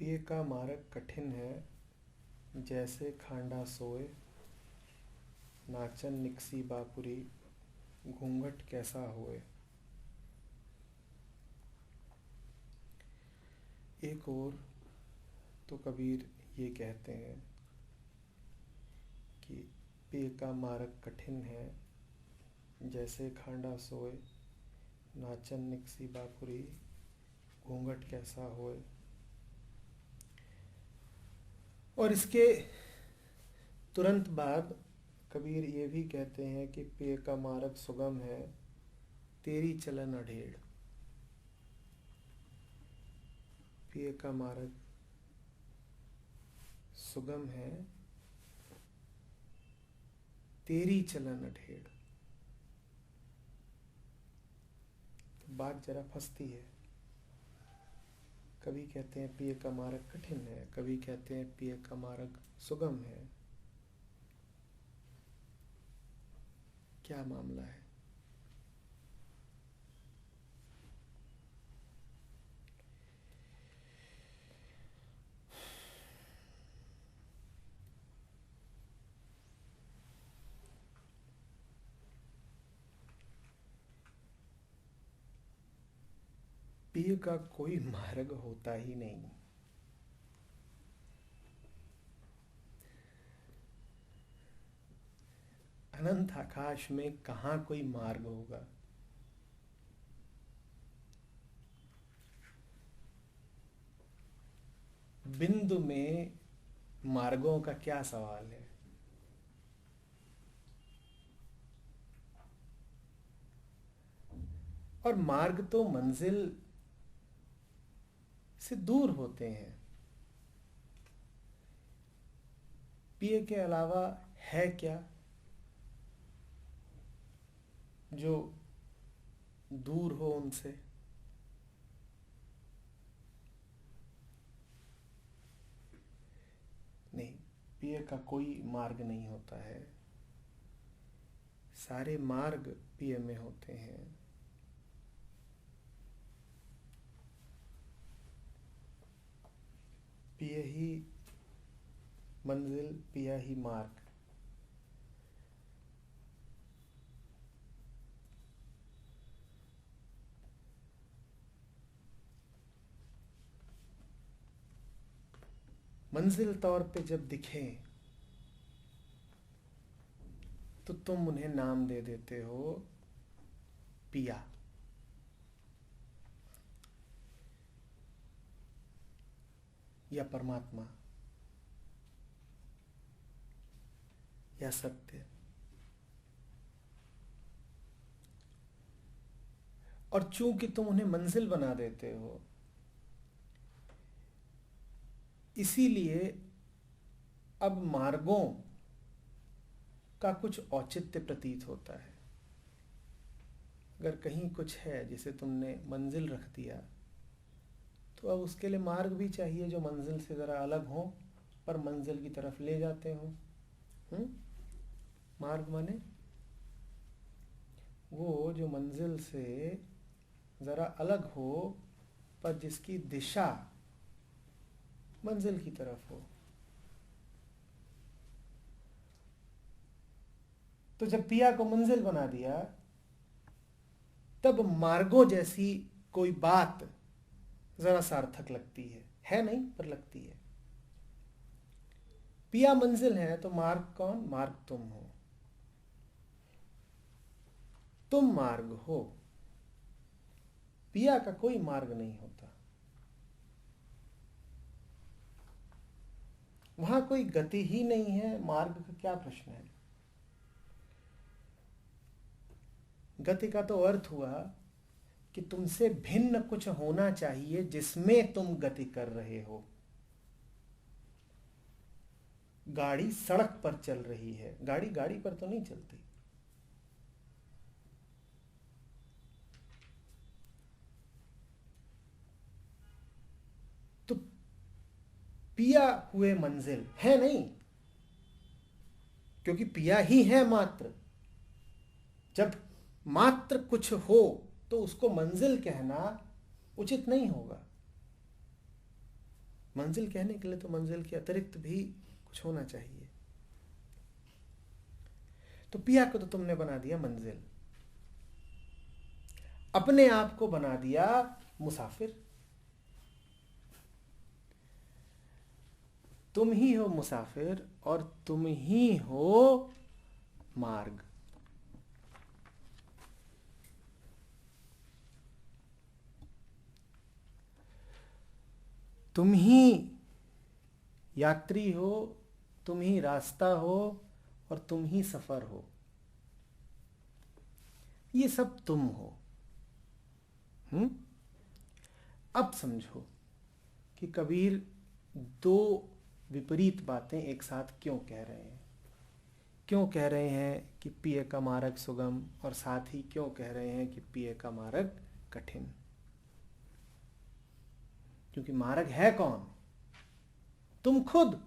पिए का मार्ग कठिन है, जैसे खांडा सोए, नाचन निकसी बापुरी, घूंघट कैसा होए। एक और तो कबीर ये कहते हैं कि पिए का मार्ग कठिन है, जैसे खांडा सोए, नाचन निकसी बापुरी, घूंघट कैसा होए। और इसके तुरंत बाद कबीर ये भी कहते हैं कि पिए का मार्ग सुगम है, तेरी चलन अढेड़। पिए का मार्ग सुगम है, तेरी चलन अढेड़। बात जरा फंसती है। कभी कहते हैं पिए का मार्ग कठिन है, कभी कहते हैं पिए का मार्ग सुगम है। क्या मामला है? पिए का कोई मार्ग होता ही नहीं। अनंत आकाश में कहाँ कोई मार्ग होगा? बिंदु में मार्गों का क्या सवाल है? और मार्ग तो मंजिल से दूर होते हैं। पिए के अलावा है क्या जो दूर हो उनसे? नहीं, पिए का कोई मार्ग नहीं होता है। सारे मार्ग पिए में होते हैं। पिए ही मंजिल, पिया ही मार्ग। मंजिल तौर पे जब दिखें तो तुम उन्हें नाम दे देते हो पिया। या परमात्मा या सत्य। और चूंकि तुम उन्हें मंजिल बना देते हो, इसीलिए अब मार्गों का कुछ औचित्य प्रतीत होता है। अगर कहीं कुछ है जिसे तुमने मंजिल रख दिया, तो अब उसके लिए मार्ग भी चाहिए जो मंजिल से जरा अलग हो, पर मंजिल की तरफ ले जाते हो। मार्ग माने वो जो मंजिल से जरा अलग हो, पर जिसकी दिशा मंजिल की तरफ हो। तो जब पिया को मंजिल बना दिया, तब मार्गों जैसी कोई बात जरा सार्थक लगती है नहीं, पर लगती है। पिया मंजिल है तो मार्ग कौन? मार्ग तुम हो। तुम मार्ग हो। पिया का कोई मार्ग नहीं होता। वहां कोई गति ही नहीं है, मार्ग का क्या प्रश्न है? गति का तो अर्थ हुआ कि तुमसे भिन्न कुछ होना चाहिए जिसमें तुम गति कर रहे हो। गाड़ी सड़क पर चल रही है, गाड़ी गाड़ी पर तो नहीं चलती। तो पिया हुए मंजिल है नहीं, क्योंकि पिया ही है मात्र। जब मात्र कुछ हो तो उसको मंजिल कहना उचित नहीं होगा। मंजिल कहने के लिए तो मंजिल के अतिरिक्त भी कुछ होना चाहिए। तो पिया को तो तुमने बना दिया मंजिल, अपने आप को बना दिया मुसाफिर। तुम ही हो मुसाफिर और तुम ही हो मार्ग। तुम ही यात्री हो, तुम ही रास्ता हो और तुम ही सफर हो। ये सब तुम हो। अब समझो कि कबीर दो विपरीत बातें एक साथ क्यों कह रहे हैं। क्यों कह रहे हैं कि पिए का मार्ग सुगम, और साथ ही क्यों कह रहे हैं कि पिए का मार्ग कठिन। क्योंकि मार्ग है कौन? तुम खुद।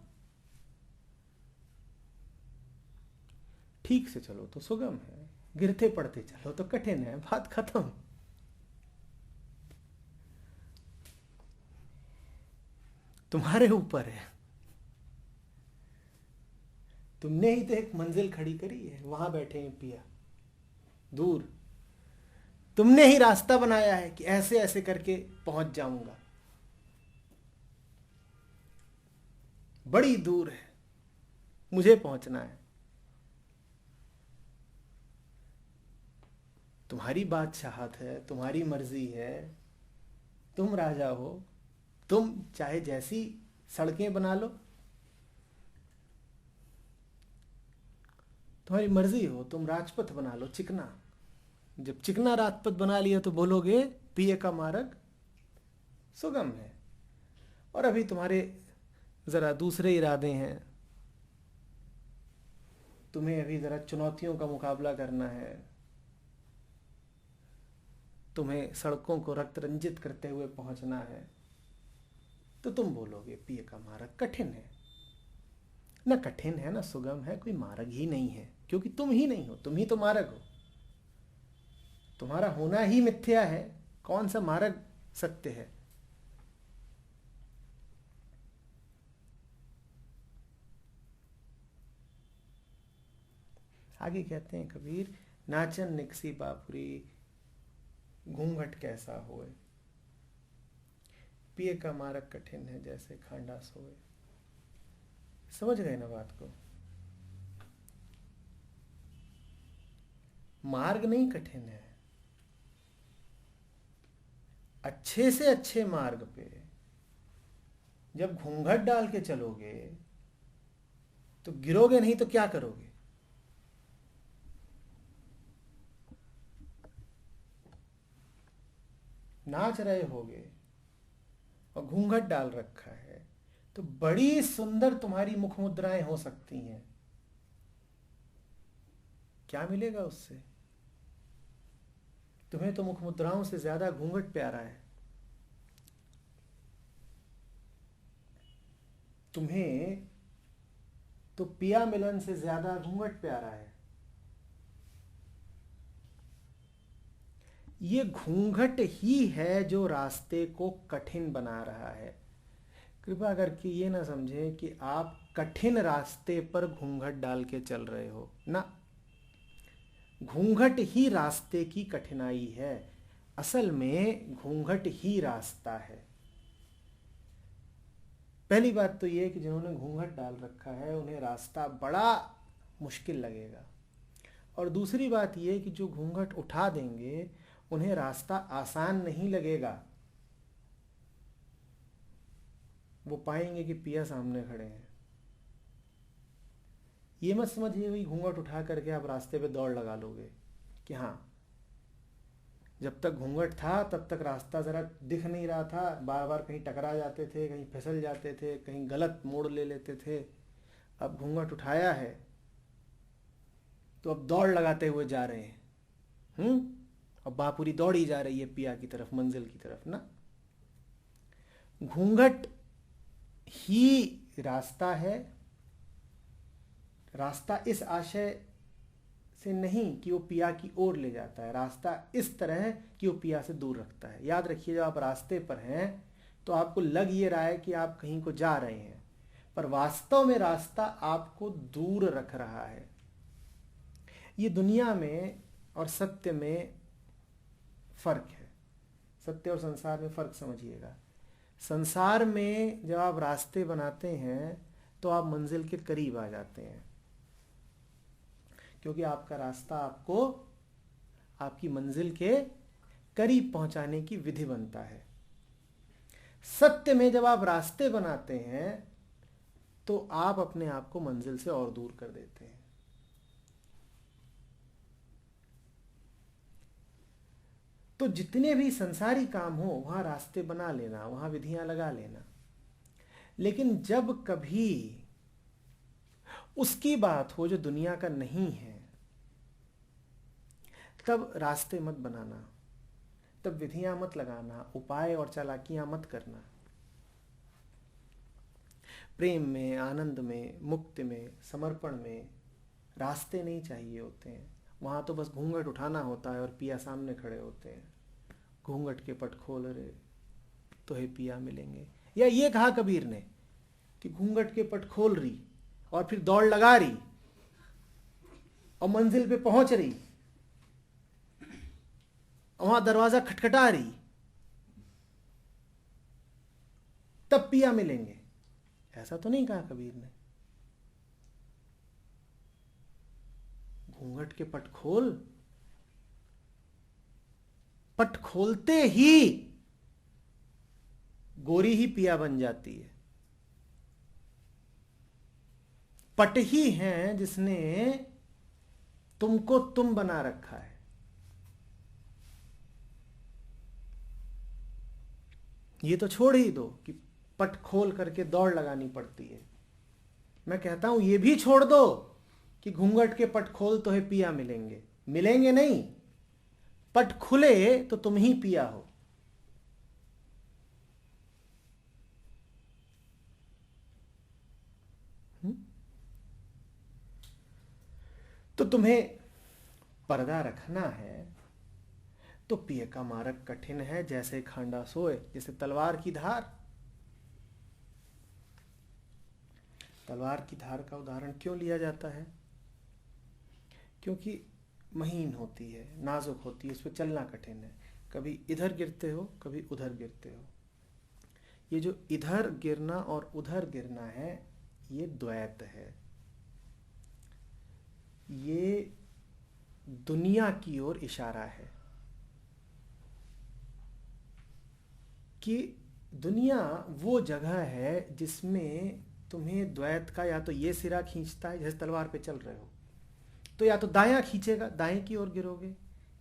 ठीक से चलो तो सुगम है, गिरते पड़ते चलो तो कठिन है। बात खत्म। तुम्हारे ऊपर है। तुमने ही तो एक मंजिल खड़ी करी है, वहां बैठे हैं पिया दूर। तुमने ही रास्ता बनाया है कि ऐसे ऐसे करके पहुंच जाऊंगा। बड़ी दूर है, मुझे पहुंचना है। तुम्हारी बादशाहत है, तुम्हारी मर्जी है, तुम राजा हो। तुम चाहे जैसी सड़कें बना लो, तुम्हारी मर्जी हो। तुम राजपथ बना लो चिकना। जब चिकना राजपथ बना लिया तो बोलोगे पिए का मार्ग सुगम है। और अभी तुम्हारे जरा दूसरे इरादे हैं। तुम्हें अभी जरा चुनौतियों का मुकाबला करना है। तुम्हें सड़कों को रक्त रंजित करते हुए पहुंचना है। तो तुम बोलोगे पिए का मार्ग कठिन है। ना कठिन है ना सुगम है, कोई मार्ग ही नहीं है। क्योंकि तुम ही नहीं हो, तुम ही तो मार्ग हो। तुम्हारा होना ही मिथ्या है, कौन सा मार्ग सत्य है? आगे कहते हैं कबीर, नाचन निकसी बापुरी घूंघट कैसा होए, पिए का मार्ग कठिन है जैसे खांडा सोए। समझ गए ना बात को? मार्ग नहीं कठिन है। अच्छे से अच्छे मार्ग पे जब घूंघट डाल के चलोगे तो गिरोगे नहीं तो क्या करोगे? नाच रहे होगे और घूंघट डाल रखा है तो बड़ी सुंदर तुम्हारी मुख मुद्राएं हो सकती हैं। क्या मिलेगा उससे? तुम्हें तो मुख मुद्राओं से ज्यादा घूंघट प्यारा है। तुम्हें तो पिया मिलन से ज्यादा घूंघट प्यारा है। ये घूंघट ही है जो रास्ते को कठिन बना रहा है। कृपा करके ये ना समझें कि आप कठिन रास्ते पर घूंघट डाल के चल रहे हो ना। घूंघट ही रास्ते की कठिनाई है। असल में घूंघट ही रास्ता है। पहली बात तो ये कि जिन्होंने घूंघट डाल रखा है उन्हें रास्ता बड़ा मुश्किल लगेगा। और दूसरी बात ये कि जो घूंघट उठा देंगे उन्हें रास्ता आसान नहीं लगेगा। वो पाएंगे कि पिया सामने खड़े हैं। ये मत समझिए कि घूंघट उठा करके आप रास्ते पे दौड़ लगा लोगे कि हाँ, जब तक घूंघट था तब तक रास्ता जरा दिख नहीं रहा था, बार बार कहीं टकरा जाते थे, कहीं फिसल जाते थे, कहीं गलत मोड़ ले लेते थे। अब घूंघट उठाया है तो अब दौड़ लगाते हुए जा रहे हैं। अब बापुरी दौड़ी जा रही है पिया की तरफ, मंजिल की तरफ ना। घूंघट ही रास्ता है। रास्ता इस आशय से नहीं कि वो पिया की ओर ले जाता है, रास्ता इस तरह है कि वो पिया से दूर रखता है। याद रखिए, जब आप रास्ते पर हैं तो आपको लग ये रहा है कि आप कहीं को जा रहे हैं, पर वास्तव में रास्ता आपको दूर रख रहा है। ये दुनिया में और सत्य में फर्क है। सत्य और संसार में फर्क समझिएगा। संसार में जब आप रास्ते बनाते हैं तो आप मंजिल के करीब आ जाते हैं, क्योंकि आपका रास्ता आपको आपकी मंजिल के करीब पहुंचाने की विधि बनता है। सत्य में जब आप रास्ते बनाते हैं तो आप अपने आप को मंजिल से और दूर कर देते हैं। तो जितने भी संसारी काम हो वहां रास्ते बना लेना, वहां विधियां लगा लेना, लेकिन जब कभी उसकी बात हो जो दुनिया का नहीं है, तब रास्ते मत बनाना, तब विधियां मत लगाना, उपाय और चालाकियां मत करना। प्रेम में, आनंद में, मुक्ति में, समर्पण में रास्ते नहीं चाहिए होते हैं। वहां तो बस घूंघट उठाना होता है और पिया सामने खड़े होते हैं। घूंघट के पट खोल रे तो है पिया मिलेंगे। या ये कहा कबीर ने कि घूंघट के पट खोल रही और फिर दौड़ लगा रही और मंजिल पे पहुंच रही, वहां दरवाजा खटखटा रही, तब पिया मिलेंगे। ऐसा तो नहीं कहा कबीर ने। घूंघट के पट खोल, पट खोलते ही गोरी ही पिया बन जाती है। पट ही है जिसने तुमको तुम बना रखा है। ये तो छोड़ ही दो कि पट खोल करके दौड़ लगानी पड़ती है। मैं कहता हूं ये भी छोड़ दो कि घूंघट के पट खोल तो है पिया मिलेंगे। मिलेंगे नहीं, पट खुले तो तुम ही पिया हो। तो तुम्हें पर्दा रखना है तो पिय का मार्ग कठिन है, जैसे खांडा सोए, जैसे तलवार की धार। तलवार की धार का उदाहरण क्यों लिया जाता है? क्योंकि महीन होती है, नाजुक होती है, उस पर चलना कठिन है। कभी इधर गिरते हो, कभी उधर गिरते हो। ये जो इधर गिरना और उधर गिरना है, ये द्वैत है। ये दुनिया की ओर इशारा है कि दुनिया वो जगह है जिसमें तुम्हें द्वैत का या तो ये सिरा खींचता है, जैसे तलवार पे चल रहे हो तो या तो दायां खींचेगा, दाएं की ओर गिरोगे,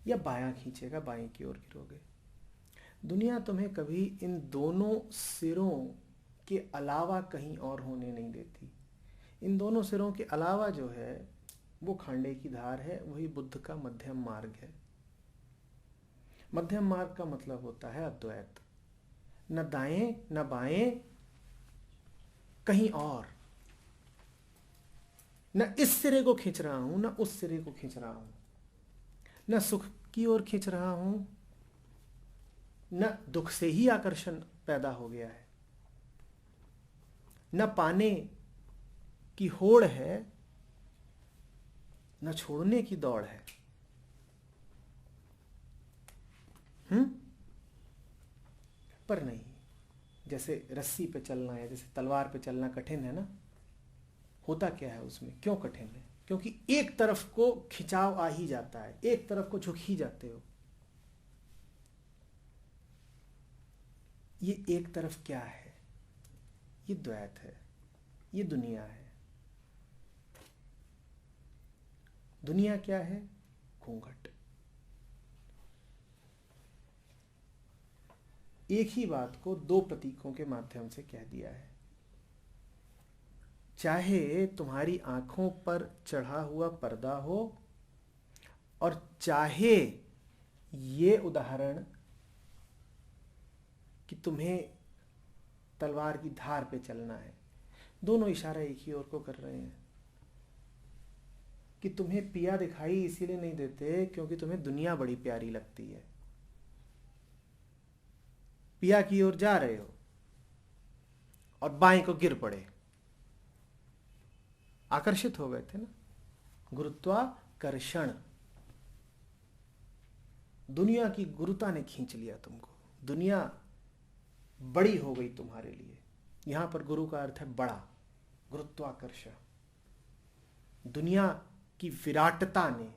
या बायां खींचेगा, बाएं की ओर गिरोगे। दुनिया तुम्हें कभी इन दोनों सिरों के अलावा कहीं और होने नहीं देती। इन दोनों सिरों के अलावा जो है वो खांडे की धार है, वही बुद्ध का मध्यम मार्ग है। मध्यम मार्ग का मतलब होता है अद्वैत। न दाएं न बाएं, कहीं और। न इस सिरे को खींच रहा हूं, न उस सिरे को खींच रहा हूं। न सुख की ओर खींच रहा हूं, न दुख से ही आकर्षण पैदा हो गया है। न पाने की होड़ है, न छोड़ने की दौड़ है। पर नहीं, जैसे रस्सी पे चलना है, जैसे तलवार पे चलना कठिन है ना, होता क्या है उसमें, क्यों कठिन है? क्योंकि एक तरफ को खिंचाव आ ही जाता है, एक तरफ को झुक ही जाते हो। ये एक तरफ क्या है? ये द्वैत है, ये दुनिया है। दुनिया क्या है? घूंघट। एक ही बात को दो प्रतीकों के माध्यम से कह दिया है। चाहे तुम्हारी आंखों पर चढ़ा हुआ पर्दा हो, और चाहे ये उदाहरण कि तुम्हें तलवार की धार पे चलना है, दोनों इशारा एक ही ओर को कर रहे हैं कि तुम्हें पिया दिखाई इसीलिए नहीं देते क्योंकि तुम्हें दुनिया बड़ी प्यारी लगती है। पिया की ओर जा रहे हो और बाएं को गिर पड़े, आकर्षित हो गए थे ना, गुरुत्वाकर्षण। दुनिया की गुरुता ने खींच लिया तुमको, दुनिया बड़ी हो गई तुम्हारे लिए। यहां पर गुरु का अर्थ है बड़ा, गुरुत्वाकर्षण। दुनिया की विराटता ने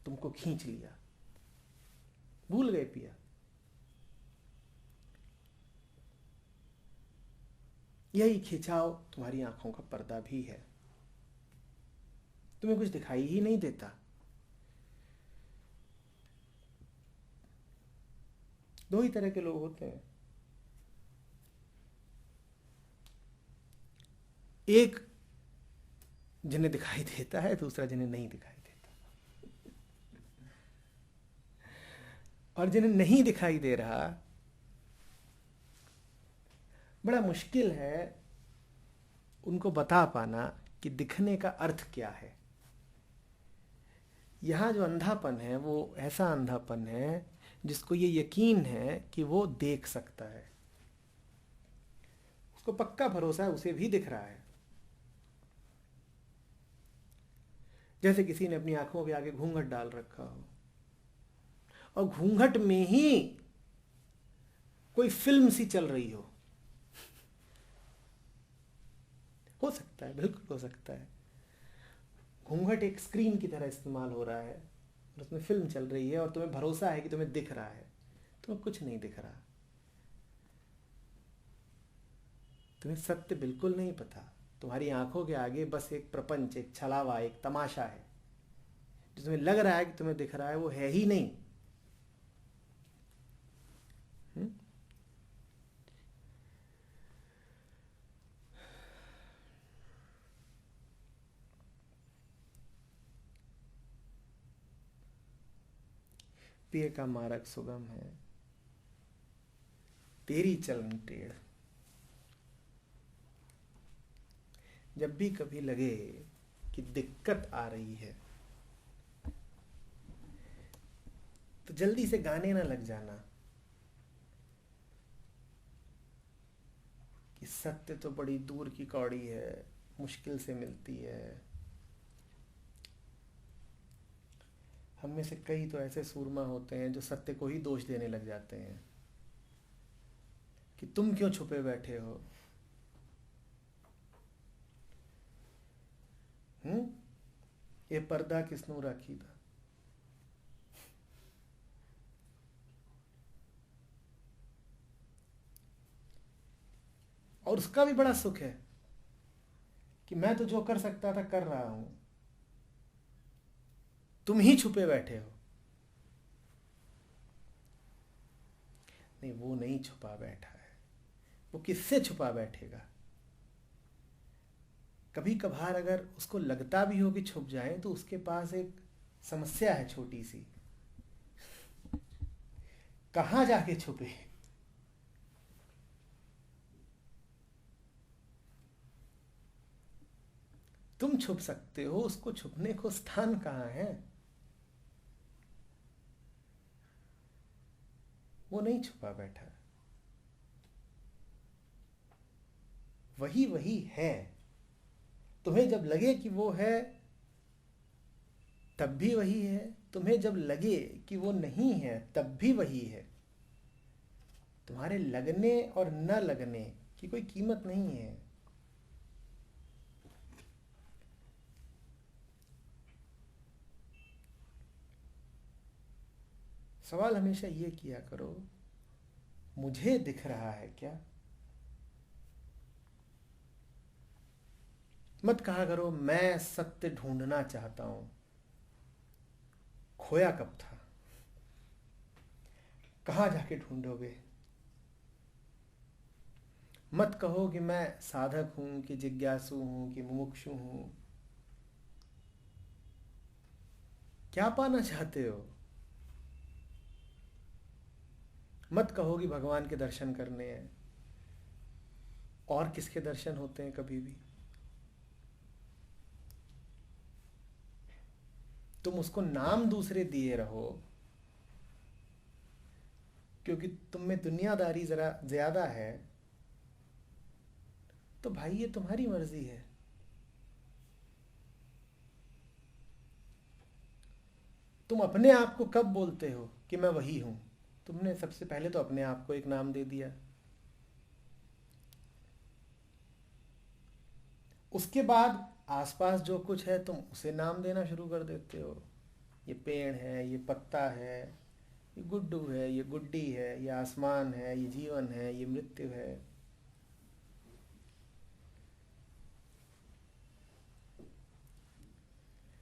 तुमको खींच लिया, भूल गए पिया। यही खिंचाव तुम्हारी आंखों का पर्दा भी है, तुम्हें कुछ दिखाई ही नहीं देता। दो ही तरह के लोग होते हैं, एक जिन्हें दिखाई देता है, दूसरा जिन्हें नहीं दिखाई देता। और जिन्हें नहीं दिखाई दे रहा, बड़ा मुश्किल है उनको बता पाना कि दिखने का अर्थ क्या है। यहां जो अंधापन है वो ऐसा अंधापन है जिसको ये यकीन है कि वो देख सकता है, उसको पक्का भरोसा है उसे भी दिख रहा है। जैसे किसी ने अपनी आंखों के आगे घूंघट डाल रखा हो और घूंघट में ही कोई फिल्म सी चल रही हो सकता है, बिल्कुल हो सकता है। घूंघट एक स्क्रीन की तरह इस्तेमाल हो रहा है और उसमें फिल्म चल रही है और तुम्हें भरोसा है कि तुम्हें दिख रहा है, तुम्हें कुछ नहीं दिख रहा, तुम्हें सत्य बिल्कुल नहीं पता। तुम्हारी आंखों के आगे बस एक प्रपंच, एक छलावा, एक तमाशा है। जो तुम्हें लग रहा है कि तुम्हें दिख रहा है वो है ही नहीं। पिय का मार्ग सुगम है, तेरी चलन टेढ़। जब भी कभी लगे कि दिक्कत आ रही है तो जल्दी से गाने ना लग जाना कि सत्य तो बड़ी दूर की कौड़ी है, मुश्किल से मिलती है। हम में से कई तो ऐसे सूरमा होते हैं जो सत्य को ही दोष देने लग जाते हैं कि तुम क्यों छुपे बैठे हो। ये पर्दा किसने राखी था। और उसका भी बड़ा सुख है कि मैं तो जो कर सकता था कर रहा हूं, तुम ही छुपे बैठे हो। नहीं, वो नहीं छुपा बैठा है, वो किससे छुपा बैठेगा। कभी कभार अगर उसको लगता भी हो कि छुप जाए तो उसके पास एक समस्या है छोटी सी, कहां जाके छुपे। तुम छुप सकते हो, उसको छुपने को स्थान कहां है। वो नहीं छुपा बैठा, वही वही है। तुम्हें जब लगे कि वो है तब भी वही है, तुम्हें जब लगे कि वो नहीं है तब भी वही है। तुम्हारे लगने और न लगने की कोई कीमत नहीं है। सवाल हमेशा ये किया करो, मुझे दिख रहा है क्या। मत कहा करो मैं सत्य ढूंढना चाहता हूं, खोया कब था। कहां जाके ढूंढोगे। मत कहो कि मैं साधक हूं, कि जिज्ञासु हूं, कि मुमुक्षु हूं। क्या पाना चाहते हो। मत कहो कि भगवान के दर्शन करने हैं। और किसके दर्शन होते हैं कभी भी। तुम उसको नाम दूसरे दिए रहो क्योंकि तुम में दुनियादारी जरा ज्यादा है, तो भाई ये तुम्हारी मर्जी है। तुम अपने आप को कब बोलते हो कि मैं वही हूं? तुमने सबसे पहले तो अपने आप को एक नाम दे दिया, उसके बाद आसपास जो कुछ है तुम उसे नाम देना शुरू कर देते हो। ये पेड़ है, ये पत्ता है, ये गुड्डू है, ये गुड्डी है, ये आसमान है, ये जीवन है, ये मृत्यु है।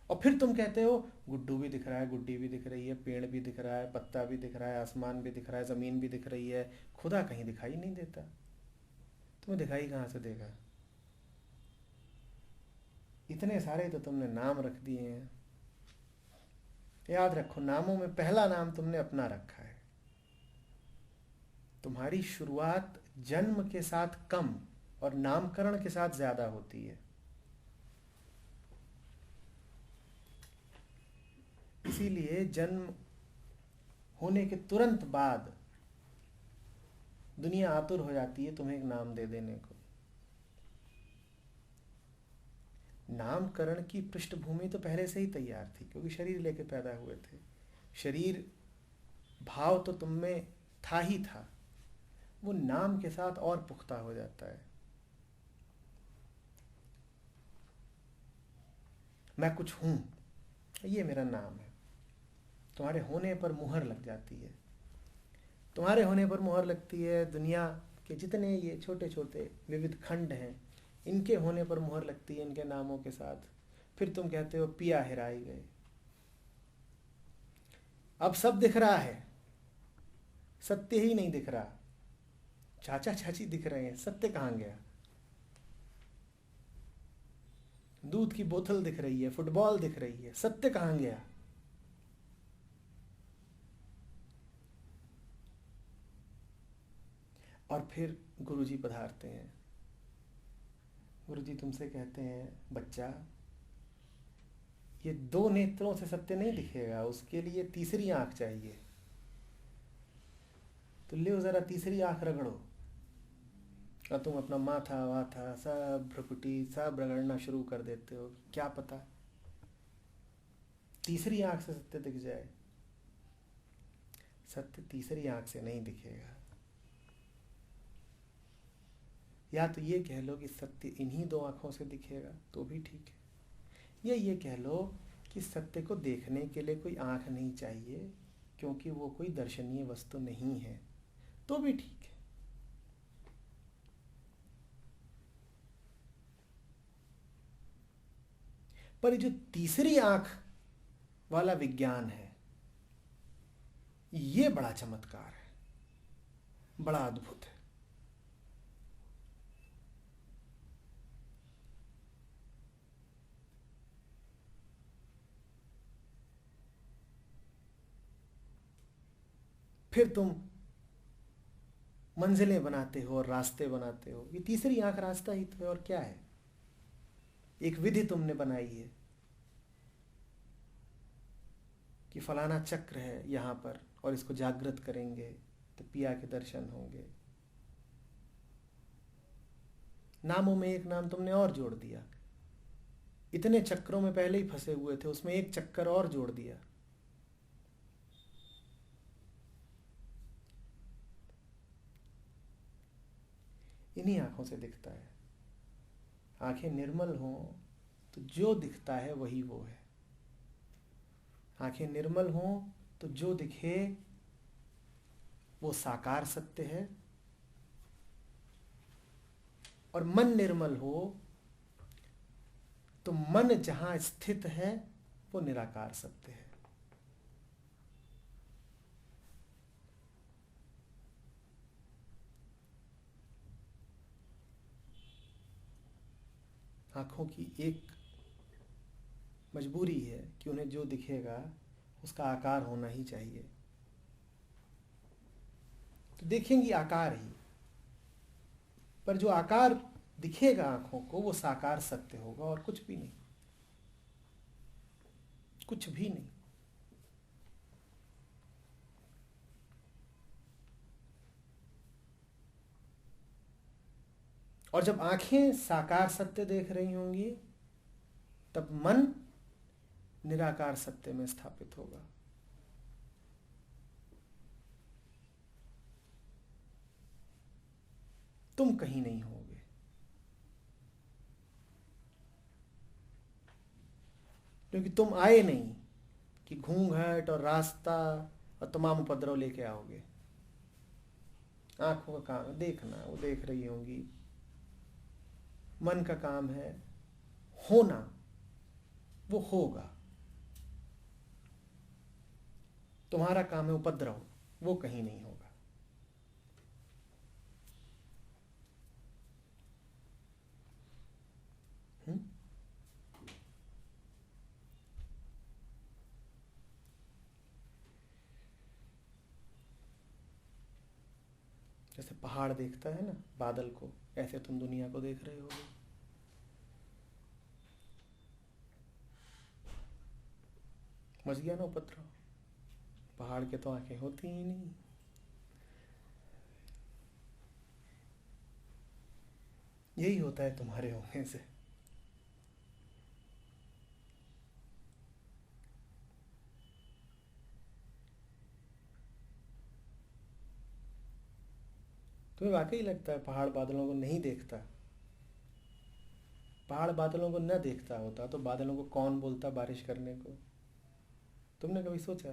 और फिर तुम कहते हो गुड्डू भी दिख रहा है, गुड्डी भी दिख रही है, पेड़ भी दिख रहा है, पत्ता भी दिख रहा है, आसमान भी दिख रहा है, जमीन भी दिख रही है, खुदा कहीं दिखाई नहीं देता। तुम्हें दिखाई कहाँ से देगा? इतने सारे तो तुमने नाम रख दिए हैं। याद रखो, नामों में पहला नाम तुमने अपना रखा है। तुम्हारी शुरुआत जन्म के साथ कम और नामकरण के साथ ज्यादा होती है। इसीलिए जन्म होने के तुरंत बाद दुनिया आतुर हो जाती है तुम्हें एक नाम दे देने को। नामकरण की पृष्ठभूमि तो पहले से ही तैयार थी, क्योंकि शरीर लेके पैदा हुए थे। शरीर भाव तो तुम में था ही था, वो नाम के साथ और पुख्ता हो जाता है। मैं कुछ हूं, ये मेरा नाम है। तुम्हारे होने पर मुहर लग जाती है। तुम्हारे होने पर मुहर लगती है दुनिया के जितने ये छोटे छोटे विविध खंड हैं, इनके होने पर मुहर लगती है इनके नामों के साथ। फिर तुम कहते हो पिया हेराई गए। अब सब दिख रहा है, सत्य ही नहीं दिख रहा। चाचा चाची दिख रहे हैं, सत्य कहाँ गया? दूध की बोतल दिख रही है, फुटबॉल दिख रही है, सत्य कहाँ गया? और फिर गुरुजी पधारते हैं। गुरुजी तुमसे कहते हैं, बच्चा ये दो नेत्रों से सत्य नहीं दिखेगा, उसके लिए तीसरी आंख चाहिए। तो ले जरा तीसरी आंख रगड़ो। और तुम अपना माथा वाथा सब भ्रुकुटी सब रगड़ना शुरू कर देते हो। क्या पता तीसरी आंख से सत्य दिख जाए। सत्य तीसरी आंख से नहीं दिखेगा। या तो ये कह लो कि सत्य इन्हीं दो आंखों से दिखेगा, तो भी ठीक है। या ये कह लो कि सत्य को देखने के लिए कोई आंख नहीं चाहिए, क्योंकि वो कोई दर्शनीय वस्तु नहीं है, तो भी ठीक है। पर जो तीसरी आंख वाला विज्ञान है, ये बड़ा चमत्कार है, बड़ा अद्भुत है। फिर तुम मंजिलें बनाते हो और रास्ते बनाते हो। ये तीसरी आंख रास्ता ही तो है, और क्या है? एक विधि तुमने बनाई है कि फलाना चक्र है यहाँ पर, और इसको जागृत करेंगे तो पिया के दर्शन होंगे। नामों में एक नाम तुमने और जोड़ दिया। इतने चक्रों में पहले ही फंसे हुए थे, उसमें एक चक्कर और जोड़ दिया। इन्हीं आंखों से दिखता है। आंखें निर्मल हों तो जो दिखता है वही वो है। आंखें निर्मल हों तो जो दिखे वो साकार सत्य है, और मन निर्मल हो तो मन जहां स्थित है वो निराकार सत्य है। आंखों की एक मजबूरी है कि उन्हें जो दिखेगा उसका आकार होना ही चाहिए, तो देखेंगी आकार ही। पर जो आकार दिखेगा आंखों को वो साकार सत्य होगा, और कुछ भी नहीं, कुछ भी नहीं। और जब आंखें साकार सत्य देख रही होंगी तब मन निराकार सत्य में स्थापित होगा। तुम कहीं नहीं होगे, क्योंकि तुम आए नहीं कि घूंघट और रास्ता और तमाम उपद्रव लेके आओगे। आंखों का काम है देखना, वो देख रही होंगी। मन का काम है होना, वो होगा। तुम्हारा काम है उपद्रव, वो कहीं नहीं होगा। जैसे पहाड़ देखता है ना बादल को, ऐसे तुम दुनिया को देख रहे होगे। मच गया ना उपद्रव। पहाड़ के तो आंखें होती ही नहीं। यही होता है तुम्हारे होने से। तुम्हें वाकई लगता है पहाड़ बादलों को नहीं देखता? पहाड़ बादलों को न देखता होता तो बादलों को कौन बोलता बारिश करने को? तुमने कभी सोचा?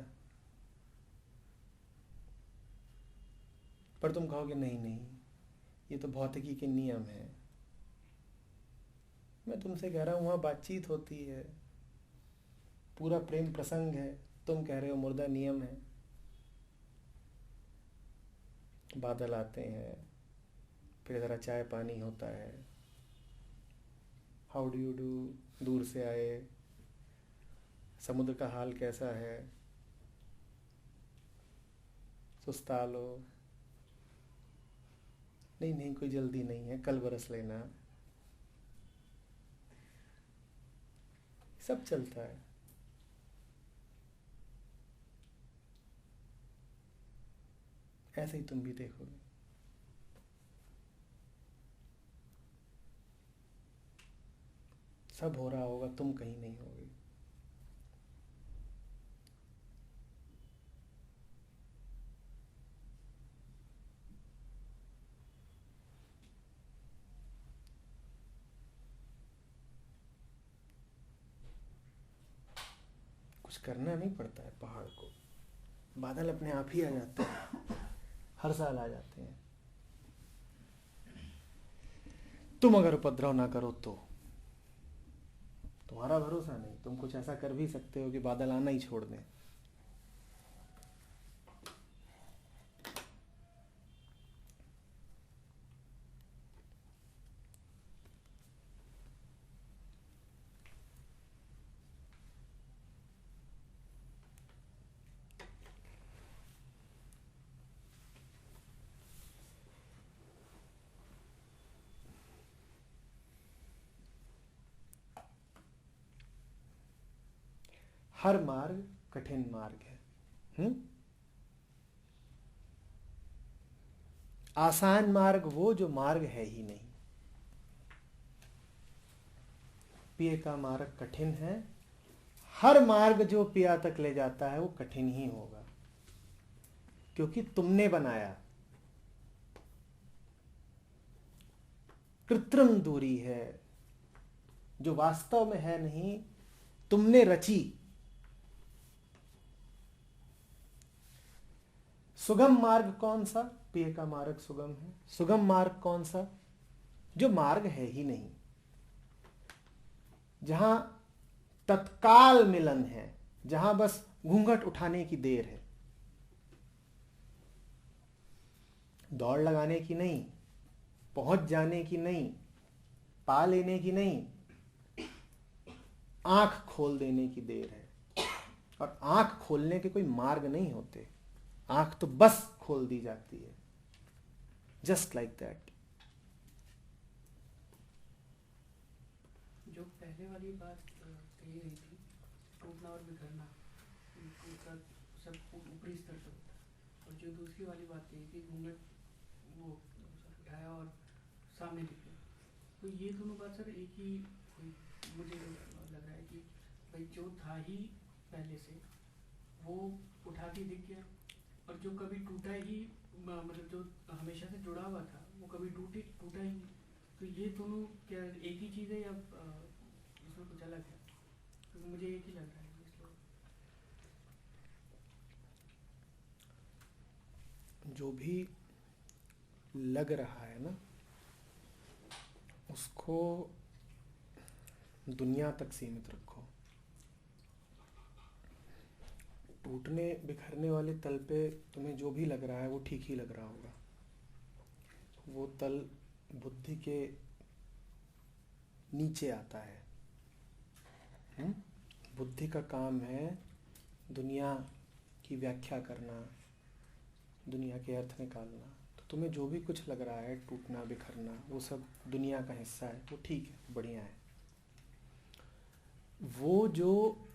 पर तुम कहोगे नहीं नहीं, ये तो भौतिकी के नियम है। मैं तुमसे कह रहा हूं वहां बातचीत होती है, पूरा प्रेम प्रसंग है। तुम कह रहे हो मुर्दा नियम है। बादल आते हैं, फिर ज़रा चाय पानी होता है, हाउ डू यू डू, दूर से आए, समुद्र का हाल कैसा है, सुस्ता लो, नहीं नहीं कोई जल्दी नहीं है, कल बरस लेना। सब चलता है। ऐसे ही तुम भी देखोगे। सब हो रहा होगा, तुम कहीं नहीं होगे। कुछ करना नहीं पड़ता है पहाड़ को, बादल अपने आप ही आ जाते हैं। हर साल आ जाते हैं। तुम अगर उपद्रव ना करो तो तुम्हारा भरोसा नहीं, तुम कुछ ऐसा कर भी सकते हो कि बादल आना ही छोड़ दें। हर मार्ग कठिन मार्ग है। आसान मार्ग वो जो मार्ग है ही नहीं। पिए का मार्ग कठिन है। हर मार्ग जो पिया तक ले जाता है वो कठिन ही होगा, क्योंकि तुमने बनाया। कृत्रिम दूरी है जो वास्तव में है नहीं, तुमने रची। सुगम मार्ग कौन सा? पिए का मार्ग सुगम है। सुगम मार्ग कौन सा? जो मार्ग है ही नहीं, जहां तत्काल मिलन है, जहां बस घूंघट उठाने की देर है, दौड़ लगाने की नहीं, पहुंच जाने की नहीं, पा लेने की नहीं, आंख खोल देने की देर है। और आंख खोलने के कोई मार्ग नहीं होते, आंख तो बस खोल दी जाती है, जस्ट लाइक दैट। जो पहले वाली बात कही गई थी, टूटना और बिखरना, टूटना सब ऊपरी स्तर से होता है, और जो दूसरी वाली बात कही थी घूंघट वो आया और सामने दिखे, तो ये दोनों बात सर एक ही कोई मुझे लग रहा है कि भाई जो था ही पहले से वो उठा के दिख गया, और जो कभी टूटा ही मतलब जो हमेशा से जुड़ा हुआ था वो कभी टूटा ही नहीं। तो ये दोनों क्या एक ही चीज़ है या इसमें कुछ अलग है? तो मुझे एक ही लग रहा है इसलिए। जो भी लग रहा है ना, उसको दुनिया तक सीमित रखो। टूटने बिखरने वाले तल पे तुम्हें जो भी लग रहा है वो ठीक ही लग रहा होगा। वो तल बुद्धि के नीचे आता है। बुद्धि का काम है दुनिया की व्याख्या करना, दुनिया के अर्थ निकालना। तो तुम्हें जो भी कुछ लग रहा है, टूटना बिखरना, वो सब दुनिया का हिस्सा है, वो ठीक है, बढ़िया है। वो जो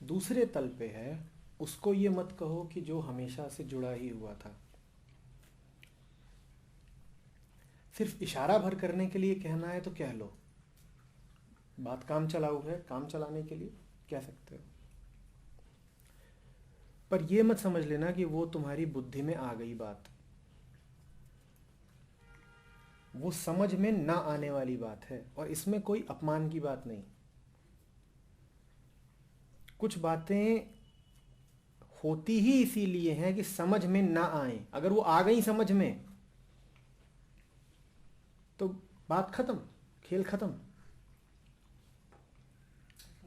दूसरे तल पे है उसको ये मत कहो कि जो हमेशा से जुड़ा ही हुआ था। सिर्फ इशारा भर करने के लिए कहना है तो कह लो, बात काम चलाऊ है, काम चलाने के लिए कह सकते हो। पर ये मत समझ लेना कि वो तुम्हारी बुद्धि में आ गई बात। वो समझ में ना आने वाली बात है, और इसमें कोई अपमान की बात नहीं। कुछ बातें होती ही इसीलिए हैं कि समझ में ना आए। अगर वो आ गई समझ में तो बात खत्म, खेल खत्म।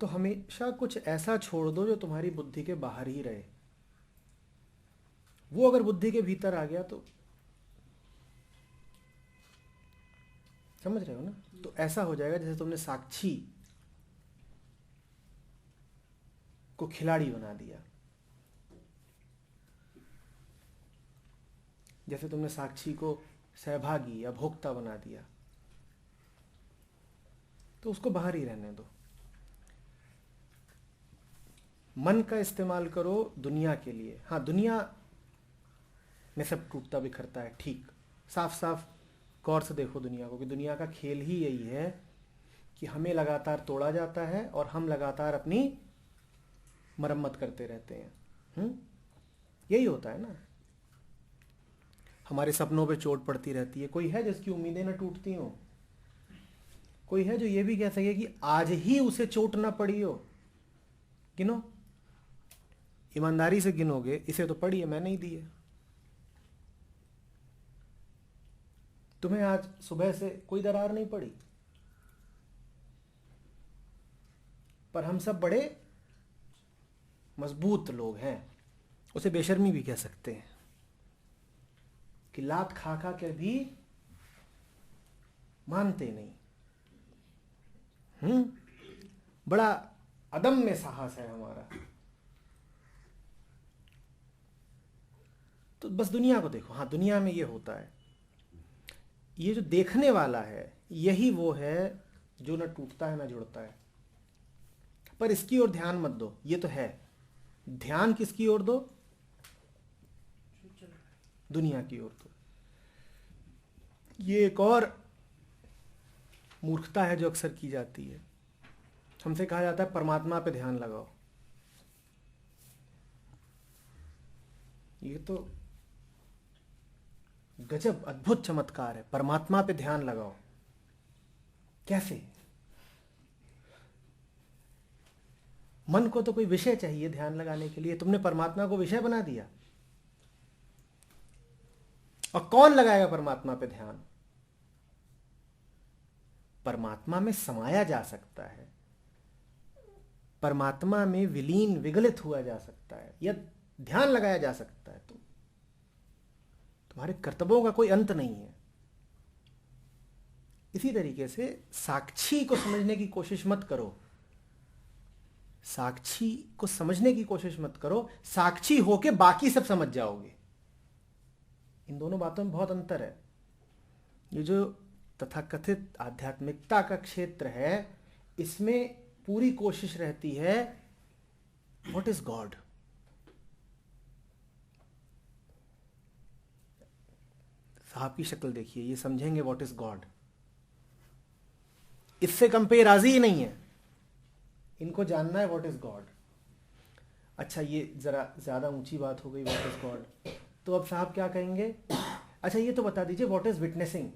तो हमेशा कुछ ऐसा छोड़ दो जो तुम्हारी बुद्धि के बाहर ही रहे। वो अगर बुद्धि के भीतर आ गया तो समझ रहे हो ना, तो ऐसा हो जाएगा जैसे तुमने साक्षी को खिलाड़ी बना दिया। जैसे तुमने साक्षी को सहभागी या भोक्ता बना दिया, तो उसको बाहर ही रहने दो। मन का इस्तेमाल करो दुनिया के लिए। हाँ, दुनिया में सब टूटता बिखरता है, ठीक। साफ साफ गौर से देखो दुनिया को, कि दुनिया का खेल ही यही है कि हमें लगातार तोड़ा जाता है और हम लगातार अपनी मरम्मत करते रहते हैं। यही होता है ना। हमारे सपनों पे चोट पड़ती रहती है। कोई है जिसकी उम्मीदें ना टूटती हो? कोई है जो ये भी कह सके कि आज ही उसे चोट ना पड़ी हो? गिनो, ईमानदारी से गिनोगे, इसे तो पड़ी है, मैं नहीं दी है। तुम्हें आज सुबह से कोई दरार नहीं पड़ी, पर हम सब बड़े मजबूत लोग हैं। उसे बेशर्मी भी कह सकते हैं कि लात खा खा के भी मानते नहीं। बड़ा अदम्य साहस है हमारा। तो बस दुनिया को देखो। हाँ, दुनिया में ये होता है। ये जो देखने वाला है यही वो है जो न टूटता है न जुड़ता है। पर इसकी ओर ध्यान मत दो, ये तो है। ध्यान किसकी ओर दो? दुनिया की ओर दो। ये एक और मूर्खता है जो अक्सर की जाती है। हमसे कहा जाता है परमात्मा पे ध्यान लगाओ। ये तो गजब अद्भुत चमत्कार है। परमात्मा पे ध्यान लगाओ कैसे? मन को तो कोई विषय चाहिए ध्यान लगाने के लिए। तुमने परमात्मा को विषय बना दिया। और कौन लगाएगा परमात्मा पे ध्यान? परमात्मा में समाया जा सकता है, परमात्मा में विलीन विगलित हुआ जा सकता है, या ध्यान लगाया जा सकता है। तो तुम्हारे कर्तव्यों का कोई अंत नहीं है। इसी तरीके से साक्षी को समझने की कोशिश मत करो। साक्षी को समझने की कोशिश मत करो। साक्षी होके बाकी सब समझ जाओगे। इन दोनों बातों में बहुत अंतर है। ये जो तथाकथित आध्यात्मिकता का क्षेत्र है, इसमें पूरी कोशिश रहती है व्हाट इज गॉड। साहब की शक्ल देखिए, ये समझेंगे व्हाट इज गॉड। इससे कम पे राजी ही नहीं है। इनको जानना है व्हाट इज गॉड। अच्छा, ये जरा ज्यादा ऊंची बात हो गई, व्हाट इज गॉड। तो अब साहब क्या कहेंगे, अच्छा ये तो बता दीजिए व्हाट इज विटनेसिंग।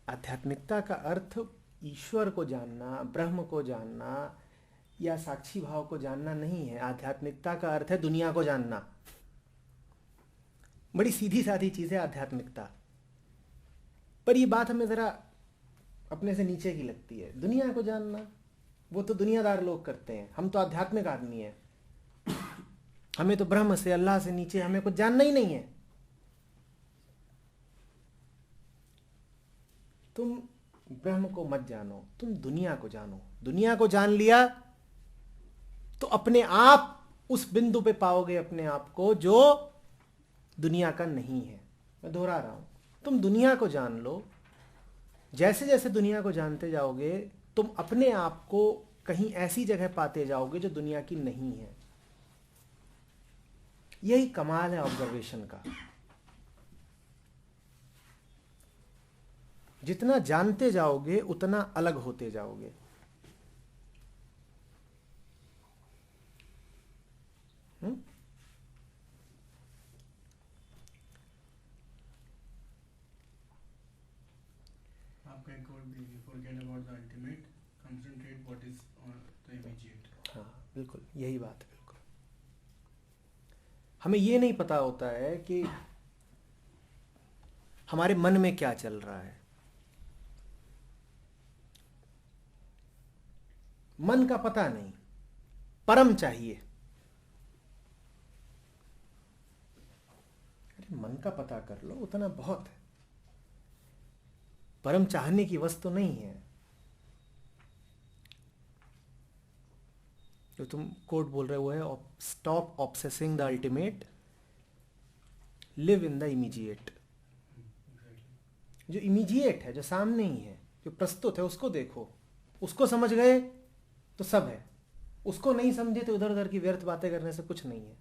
आध्यात्मिकता का अर्थ ईश्वर को जानना, ब्रह्म को जानना या साक्षी भाव को जानना नहीं है। आध्यात्मिकता का अर्थ है दुनिया को जानना। बड़ी सीधी साधी चीज है आध्यात्मिकता, पर ये बात हमें जरा अपने से नीचे की लगती है। दुनिया को जानना वो तो दुनियादार लोग करते हैं, हम तो आध्यात्मिक आदमी हैं। हमें तो ब्रह्म से, अल्लाह से नीचे हमें कुछ जानना ही नहीं है। तुम ब्रह्म को मत जानो, तुम दुनिया को जानो। दुनिया को जान लिया तो अपने आप उस बिंदु पे पाओगे अपने आप को जो दुनिया का नहीं है। मैं दोहरा रहा हूं, तुम दुनिया को जान लो। जैसे जैसे दुनिया को जानते जाओगे तुम अपने आप को कहीं ऐसी जगह पाते जाओगे जो दुनिया की नहीं है। यही कमाल है ऑब्जर्वेशन का। जितना जानते जाओगे उतना अलग होते जाओगे। आपका एक और भी, forget about the ultimate, concentrate what is on the immediate। हाँ बिल्कुल यही बात है। बिल्कुल हमें ये नहीं पता होता है कि हमारे मन में क्या चल रहा है। मन का पता नहीं, परम चाहिए। अरे मन का पता कर लो, उतना बहुत है। परम चाहने की वस्तु नहीं है। जो तुम कोट बोल रहे हो है stop obsessing the ultimate, live in the immediate. जो इमीडिएट है, जो सामने ही है, जो प्रस्तुत है, उसको देखो। उसको समझ गए तो सब है, उसको नहीं समझे तो इधर उधर की व्यर्थ बातें करने से कुछ नहीं है।